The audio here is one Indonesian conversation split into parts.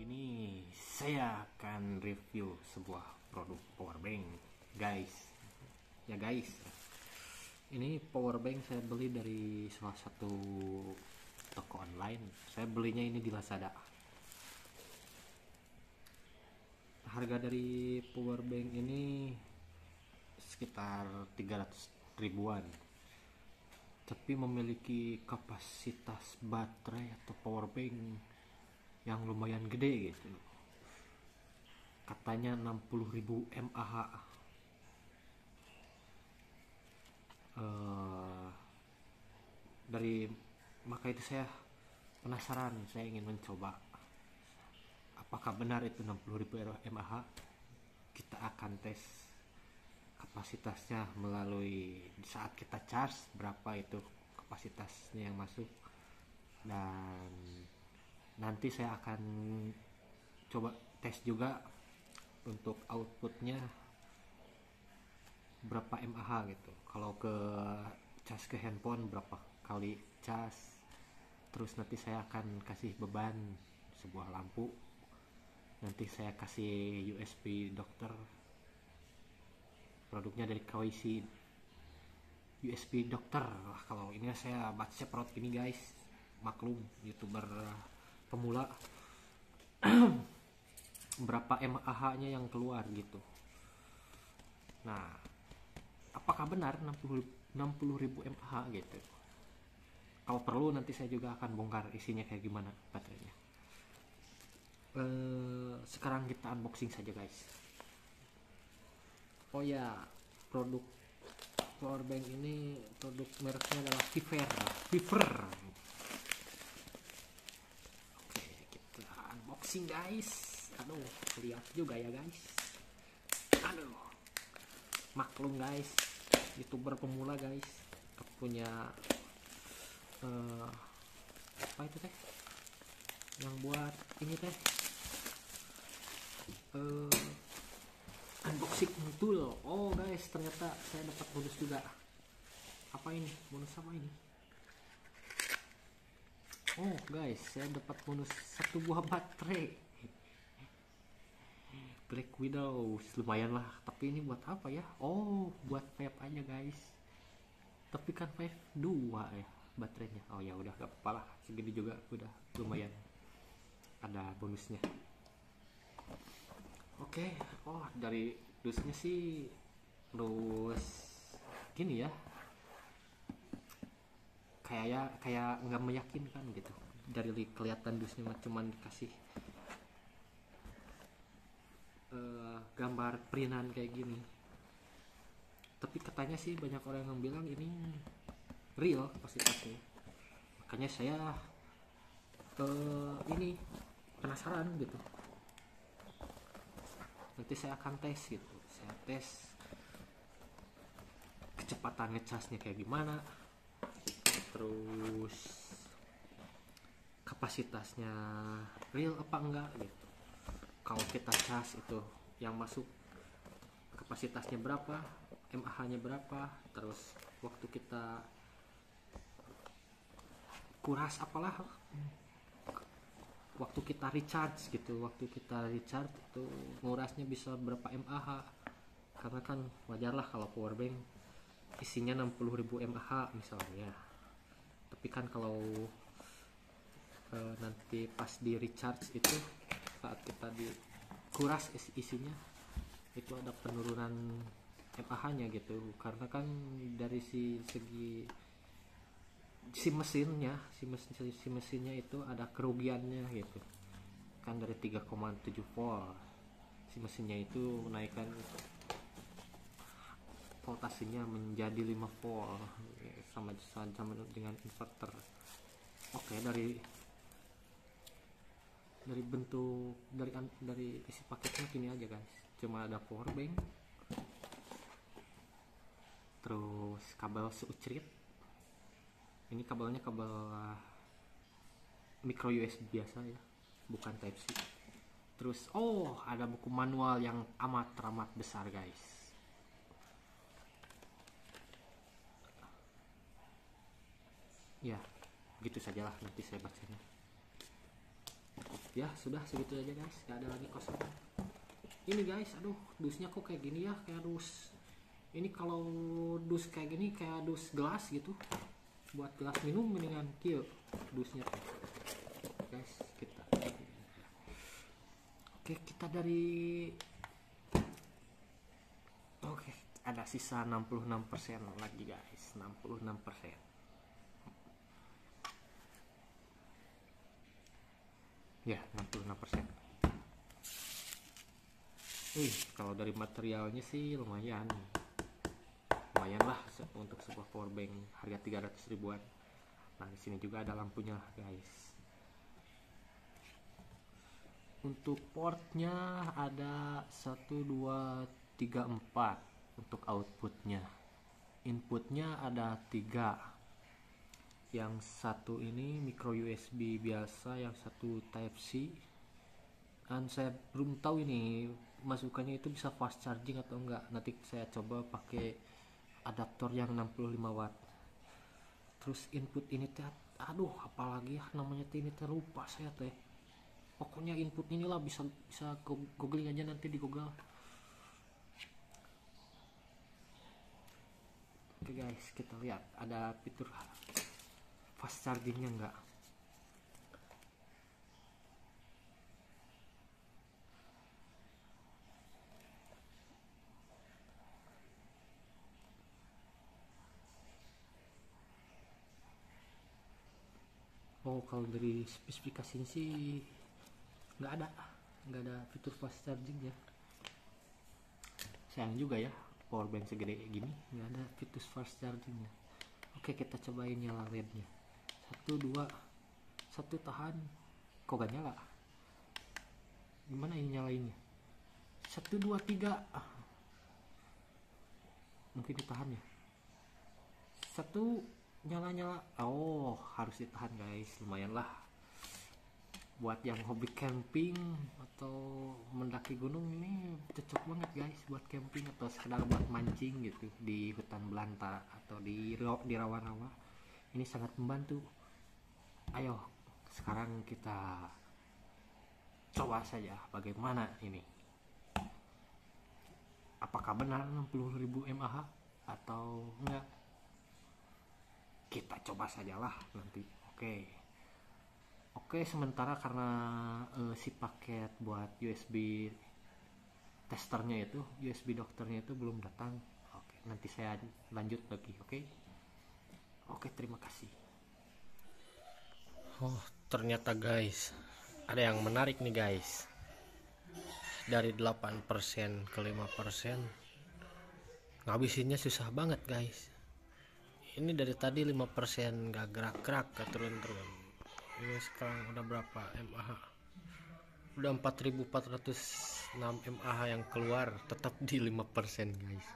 ini saya akan review sebuah produk powerbank, guys. Ya guys, ini powerbank saya beli dari salah satu toko online. Saya belinya ini di Lazada. Harga dari powerbank ini sekitar 300 ribuan, tapi memiliki kapasitas baterai atau powerbank yang lumayan gede gitu. Katanya 60.000 mAh. Maka itu saya penasaran, saya ingin mencoba apakah benar itu 60.000 mAh. Kita akan tes kapasitasnya melalui saat kita charge, berapa itu kapasitasnya yang masuk, dan nanti saya akan coba tes juga untuk outputnya berapa mAh gitu. Kalau ke cas ke handphone berapa kali cas. Terus nanti saya akan kasih beban sebuah lampu, nanti saya kasih USB dokter, produknya dari KWC, USB dokter. Kalau ini saya baca seprot ini guys, maklum youtuber pemula. Berapa mAh nya yang keluar gitu. Nah, apakah benar 60.000 mAh gitu? Kalau perlu nanti saya juga akan bongkar isinya kayak gimana baterainya. Sekarang kita unboxing saja guys. Oh ya, produk powerbank ini produk mereknya adalah Viver. Oke, kita unboxing guys. Aduh, lihat juga ya guys. Aduh, maklum guys, youtuber pemula guys, punya apa itu teh yang buat ini teh, unboxing tool. Oh guys, ternyata saya dapat bonus juga. Apa ini? Bonus apa ini? Oh guys, saya dapat bonus satu buah baterai Black Widow. Lumayan lah, tapi ini buat apa ya? Oh, buat vape aja guys. Tapi kan vape 2 ya baterainya. Oh ya udah, gak apa-apa lah, segini juga udah lumayan, ada bonusnya. Oke. Oh, dari dusnya sih terus gini ya, kayak nggak meyakinkan gitu. Dari kelihatan dusnya cuman dikasih gambar printan kayak gini, tapi katanya sih banyak orang yang bilang ini real kapasitasnya. Makanya saya ini penasaran gitu. Nanti saya akan tes gitu. Saya tes kecepatan ngecasnya kayak gimana, terus kapasitasnya real apa enggak gitu. Kalau kita cas itu yang masuk kapasitasnya berapa, mAh nya berapa, terus waktu kita kuras apalah, waktu kita recharge gitu, itu ngurasnya bisa berapa mAh. Karena kan wajar lah kalau powerbank isinya 60.000 mAh misalnya, tapi kan kalau nanti pas di recharge itu, saat kita dikuras isinya, itu ada penurunan mAh nya gitu. Karena kan dari segi mesinnya itu ada kerugiannya gitu kan. Dari 3,7 volt si mesinnya itu menaikkan voltasenya menjadi 5 volt, sama dengan inverter. Oke, dari bentuk dari isi paketnya gini aja guys. Cuma ada powerbank, terus kabel seucrit. Ini kabelnya kabel micro USB biasa ya, bukan type C. Terus ada buku manual yang amat besar guys. Ya, gitu sajalah, nanti saya bacanya. Ya sudah segitu aja guys, gak ada lagi kosong. Ini guys, aduh dusnya kok kayak gini ya, kayak dus ini. Kalau dus kayak gini kayak dus gelas gitu, buat gelas minum mendingan kieu dusnya tuh guys. Kita dari ada sisa 66% lagi guys, 66%. Ya 66%. Kalau dari materialnya sih lumayan lah untuk sebuah power bank harga 300 ribuan. Nah di sini juga ada lampunya guys. Untuk portnya ada 1 2 3 4 untuk outputnya. Inputnya ada 3. Yang satu ini micro USB biasa, yang satu Type C. Dan saya belum tahu ini masukannya itu bisa fast charging atau enggak. Nanti saya coba pakai adaptor yang 65 watt. Terus input ini teh, aduh apalagi ya namanya teh, ini terlupa saya teh. Pokoknya input inilah, bisa googling aja nanti di Google. Oke guys, kita lihat ada fitur fast chargingnya enggak. Kalau dari spesifikasinya sih nggak ada fitur fast charging ya. Sayang juga ya, power bank segede gini nggak ada fitur fast chargingnya. Oke, kita cobain nyala LED-nya. 1 2 1 tahan. Kok gak nyala? Gimana ini nyalainnya? 1 2 3. Mungkin ditahan ya. 1 nyala. Oh, harus ditahan guys. Lumayan lah. Buat yang hobi camping atau mendaki gunung ini cocok banget guys buat camping atau sekedar buat mancing gitu di hutan belantara atau di rawa-rawa. Ini sangat membantu. Ayo sekarang kita coba saja bagaimana ini. Apakah benar 60.000 mAh atau enggak? Kita coba sajalah nanti. Oke, sementara karena si paket buat USB testernya itu, USB dokternya itu belum datang. Oke, nanti saya lanjut lagi. Oke, terima kasih. Oh, ternyata guys, ada yang menarik nih guys. Dari 8% ke 5%, ngabisinnya susah banget guys. Ini dari tadi 5% gak gerak-gerak, gak turun-turun. Ini sekarang udah berapa mAh? Udah 4406 mAh yang keluar, tetap di 5% guys.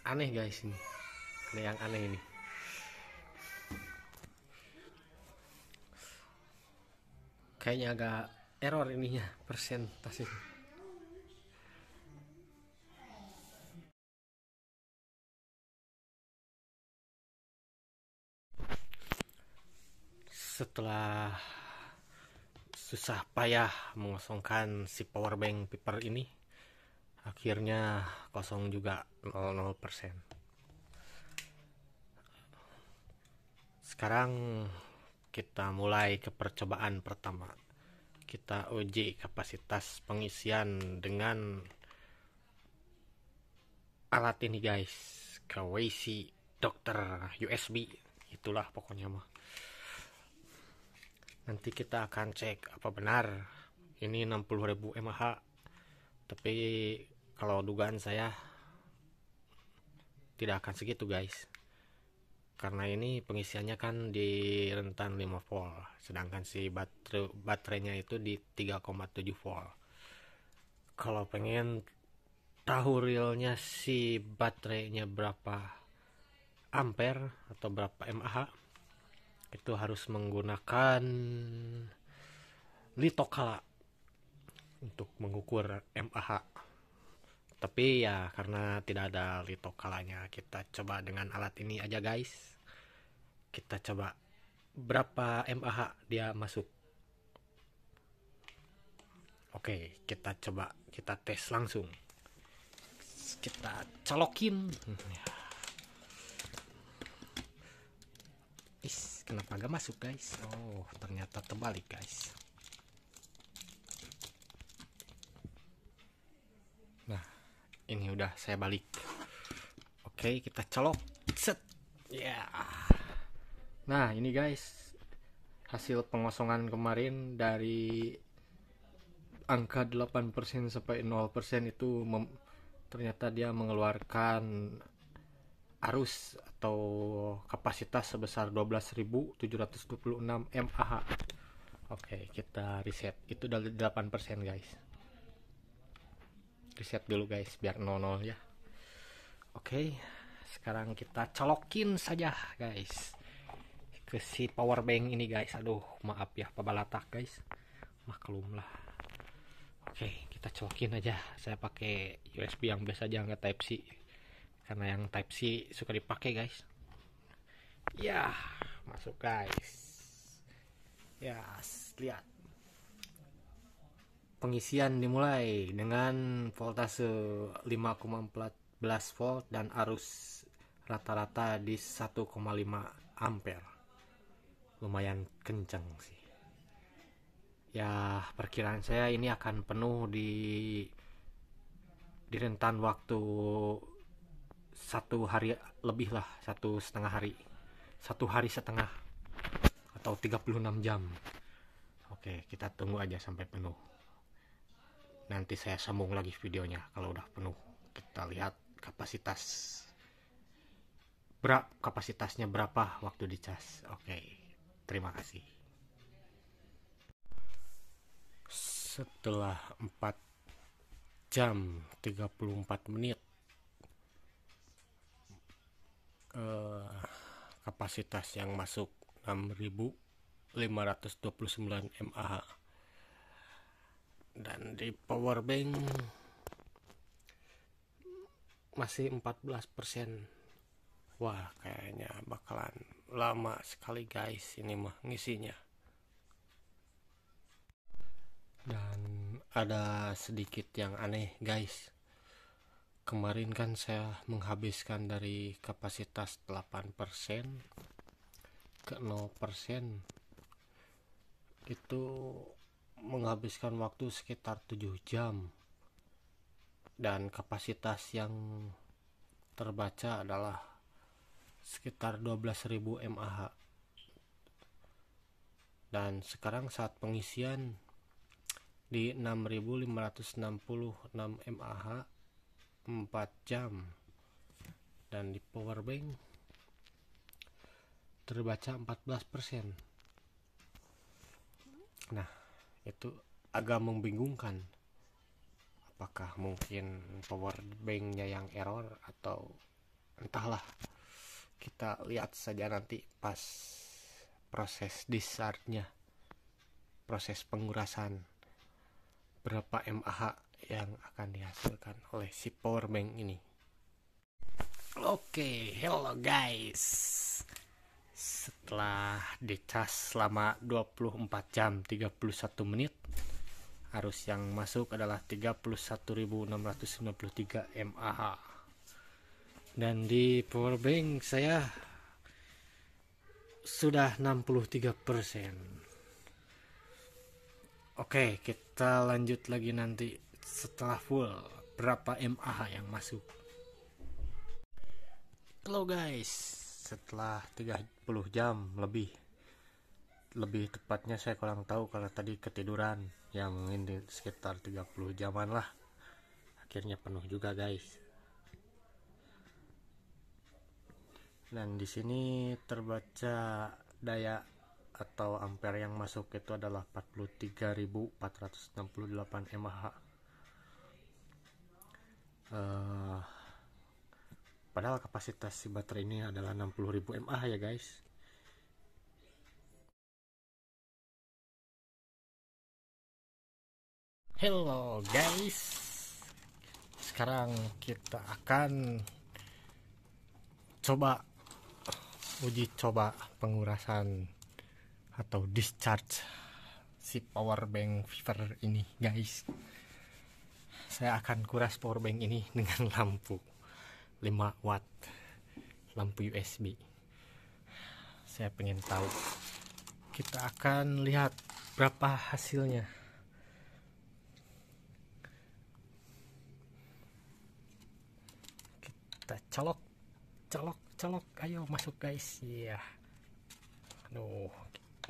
Aneh guys ini. Ada yang aneh ini. Kayaknya agak error ininya, persentasenya. Setelah susah payah mengosongkan si powerbank Piper ini, akhirnya kosong juga 00%. Sekarang kita mulai ke percobaan pertama. Kita uji kapasitas pengisian dengan alat ini guys, KWC Dokter USB, itulah pokoknya mah. Nanti kita akan cek apa benar ini 60.000 mAh. Tapi kalau dugaan saya tidak akan segitu guys, karena ini pengisiannya kan di rentan 5 volt, sedangkan si baterainya itu di 3,7 volt. Kalau pengen tahu realnya si baterainya berapa ampere atau berapa mAh, itu harus menggunakan litokala untuk mengukur mAh. Tapi ya karena tidak ada litokalanya, kita coba dengan alat ini aja guys. Kita coba berapa mAh dia masuk. Oke, kita coba, kita tes langsung. Kita colokin. Kenapa gak masuk guys? Oh, ternyata terbalik guys. Nah, ini udah saya balik. Oke, kita colok. Set. Ya. Nah, ini guys, hasil pengosongan kemarin dari angka 8% sampai 0% itu ternyata dia mengeluarkan arus atau kapasitas sebesar 12.726 mAh. Oke, kita reset. Itu dari 8% guys. Reset dulu guys biar 00 ya. Oke, sekarang kita colokin saja guys ke si power bank ini guys. Aduh, maaf ya pabalatak guys, maklum lah. Oke, kita colokin aja. Saya pakai USB yang biasa aja, nggak Type C, karena yang Type C suka dipakai guys. Ya, masuk guys. Ya, lihat. Pengisian dimulai dengan voltase 5,14 volt dan arus rata-rata di 1,5 ampere. Lumayan kencang sih. Ya, perkiraan saya ini akan penuh di rentan waktu 1 hari lebih lah, 1,5 hari. 1 hari setengah atau 36 jam. Oke, kita tunggu aja sampai penuh. Nanti saya sambung lagi videonya kalau udah penuh. Kita lihat kapasitasnya berapa waktu dicas. Oke, terima kasih. Setelah 4 jam 34 menit, kapasitas yang masuk 6.529 mAh, dan di power bank masih 14%. Wah, kayaknya bakalan lama sekali guys ini mah ngisinya. Dan ada sedikit yang aneh guys. Kemarin kan saya menghabiskan dari kapasitas 8% ke 0%. Itu menghabiskan waktu sekitar 7 jam. Dan kapasitas yang terbaca adalah sekitar 12.000 mAh. Dan sekarang saat pengisian di 6.566 mAh 4 jam, dan di power bank terbaca 14%. Nah, itu agak membingungkan. Apakah mungkin power banknya yang error atau entahlah. Kita lihat saja nanti pas proses discharge-nya, proses pengurasan, berapa mAh yang akan dihasilkan oleh si power bank ini. Oke, hello guys. Setelah dicas selama 24 jam 31 menit, arus yang masuk adalah 31.693 mAh. Dan di power bank saya sudah 63%. Oke, kita lanjut lagi nanti setelah full berapa mAh yang masuk. Halo guys, setelah 30 jam lebih tepatnya saya kurang tahu karena tadi ketiduran ya, mungkin di sekitar 30 jaman lah, akhirnya penuh juga guys. Dan di sini terbaca daya atau ampere yang masuk itu adalah 43.468 mAh. Padahal kapasitas si baterai ini adalah 60.000 mAh ya guys. Hello guys, sekarang kita akan uji coba pengurasan atau discharge si power bank Viver ini guys. Saya akan kuras power bank ini dengan lampu 5 watt, lampu USB. Saya pengen tahu, kita akan lihat berapa hasilnya. Kita colok, ayo masuk guys. Iya, aduh,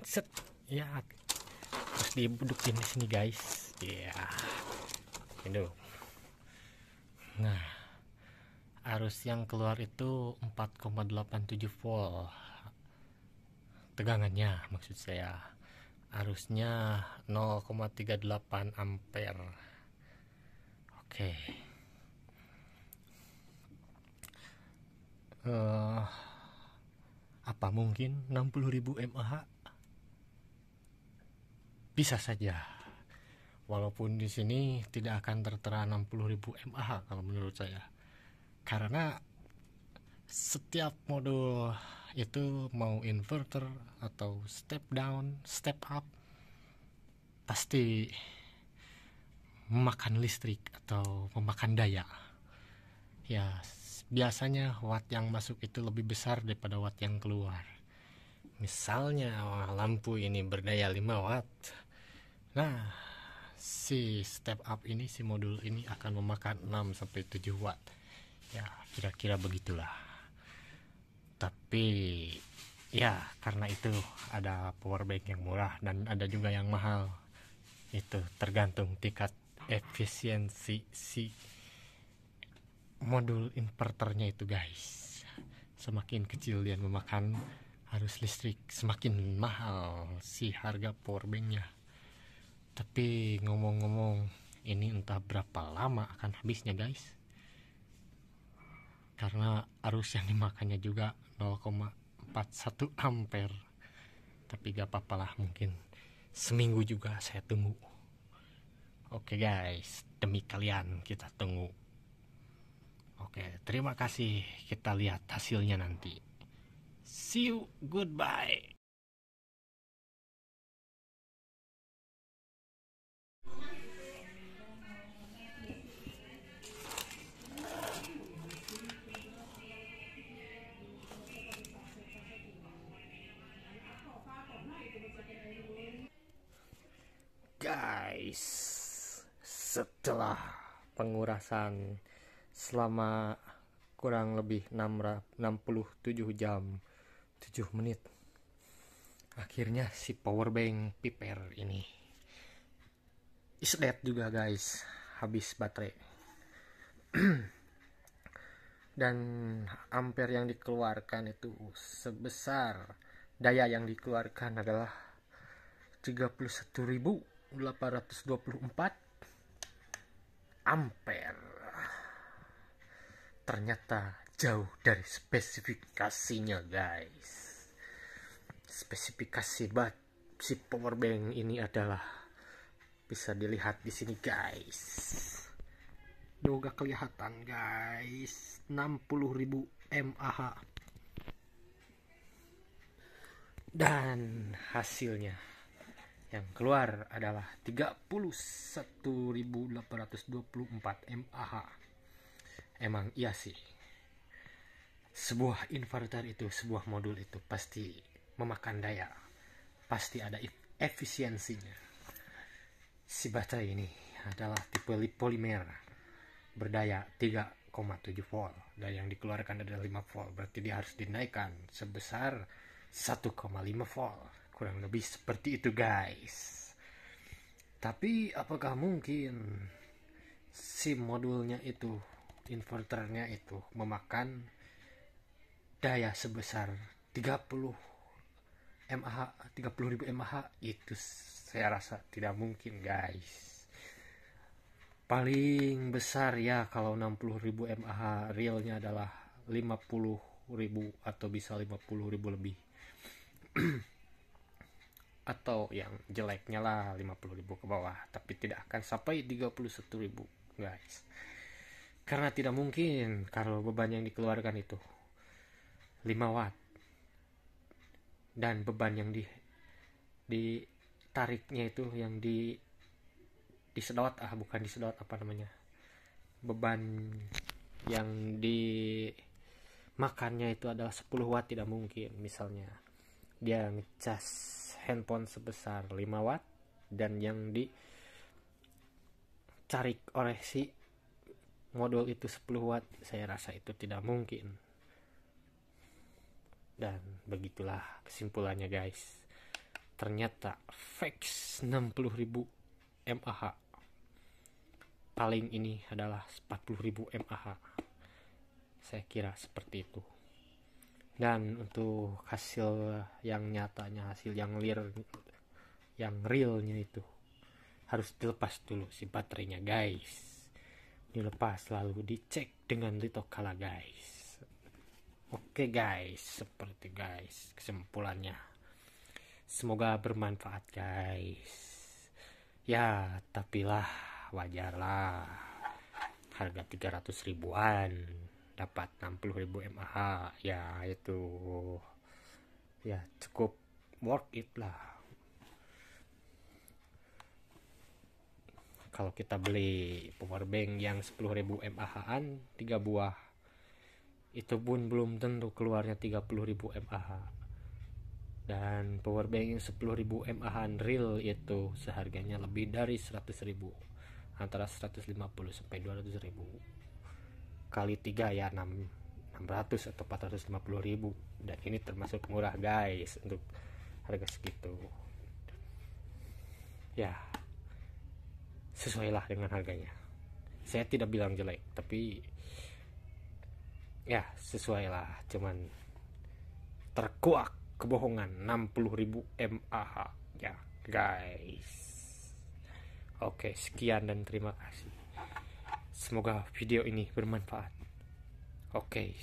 set ya, terus dibudukin di sini guys. Iya, itu. Nah, arus yang keluar itu 4,87 volt tegangannya, maksud saya. Arusnya 0,38 ampere. Oke. Apa mungkin 60.000 mAh? Bisa saja. Walaupun di sini tidak akan tertera 60.000 mAh kalau menurut saya. Karena setiap modul itu mau inverter atau step down, step up, pasti memakan listrik atau memakan daya. Ya, biasanya watt yang masuk itu lebih besar daripada watt yang keluar. Misalnya lampu ini berdaya 5 watt. Nah, si step up ini, si modul ini akan memakan 6-7 watt. Ya, kira-kira begitulah. Tapi ya, karena itu ada power bank yang murah dan ada juga yang mahal. Itu tergantung tingkat efisiensi si modul inverternya itu guys. Semakin kecil dia memakan arus listrik, semakin mahal si harga power banknya. Tapi ngomong-ngomong, ini entah berapa lama akan habisnya guys. Karena arus yang dimakannya juga 0,41 ampere. Tapi gak apa-apa lah, mungkin seminggu juga saya tunggu. Oke guys, demi kalian kita tunggu. Oke, terima kasih. Kita lihat hasilnya nanti. See you, goodbye. Guys, setelah pengurasan selama kurang lebih 67 jam 7 menit, akhirnya si power bank Viver ini is dead juga guys, habis baterai. Dan ampere yang dikeluarkan itu sebesar, daya yang dikeluarkan adalah 31.824 ampere. Ternyata jauh dari spesifikasinya guys. Spesifikasi si power bank ini adalah, bisa dilihat di sini guys. Doga kelihatan guys, 60.000 mAh. Dan hasilnya yang keluar adalah 31.824 mAh. Emang iya sih, sebuah inverter itu, sebuah modul itu pasti memakan daya, pasti ada efisiensinya. Si baterai ini adalah tipe polimer berdaya 3,7 volt dan yang dikeluarkan adalah 5 volt, berarti dia harus dinaikkan sebesar 1,5 volt, kurang lebih seperti itu guys. Tapi apakah mungkin si modulnya itu, inverternya itu memakan daya sebesar 30.000 mAh? Itu saya rasa tidak mungkin guys. Paling besar ya kalau 60.000 mAh realnya adalah 50.000 atau bisa 50.000 lebih. Atau yang jeleknya lah 50.000 ke bawah, tapi tidak akan sampai 31.000 guys. Karena tidak mungkin kalau beban yang dikeluarkan itu 5 watt dan beban yang tariknya itu yang disedot, bukan disedot, apa namanya, beban yang dimakannya itu adalah 10 watt, tidak mungkin. Misalnya dia ngecas handphone sebesar 5 watt dan yang dicari oleh si modul itu 10 watt, saya rasa itu tidak mungkin. Dan begitulah kesimpulannya guys. Ternyata Vex 60.000 mAh paling ini adalah 40.000 mAh. Saya kira seperti itu. Dan untuk hasil yang nyatanya, hasil yang realnya itu harus dilepas dulu si baterainya guys. Dilepas lalu dicek dengan litokala guys. Oke guys, seperti guys kesimpulannya. Semoga bermanfaat guys. Ya, tapi lah wajarlah. Harga 300 ribuan dapat 60.000 mAh. Ya itu ya cukup worth it lah. Kalau kita beli powerbank yang 10.000 mAh-an 3 buah, itu pun belum tentu keluarnya 30.000 mAh. Dan powerbank yang 10.000 mAh real itu seharganya lebih dari 100.000, antara 150 sampai 200.000. Kali 3 ya 600 atau 450.000. Dan ini termasuk murah guys untuk harga segitu. Ya, sesuailah dengan harganya. Saya tidak bilang jelek, tapi ya sesuai lah, cuman terkuak kebohongan 60.000 mAh ya guys. Oke, sekian dan terima kasih. Semoga video ini bermanfaat. Oke,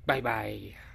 bye bye.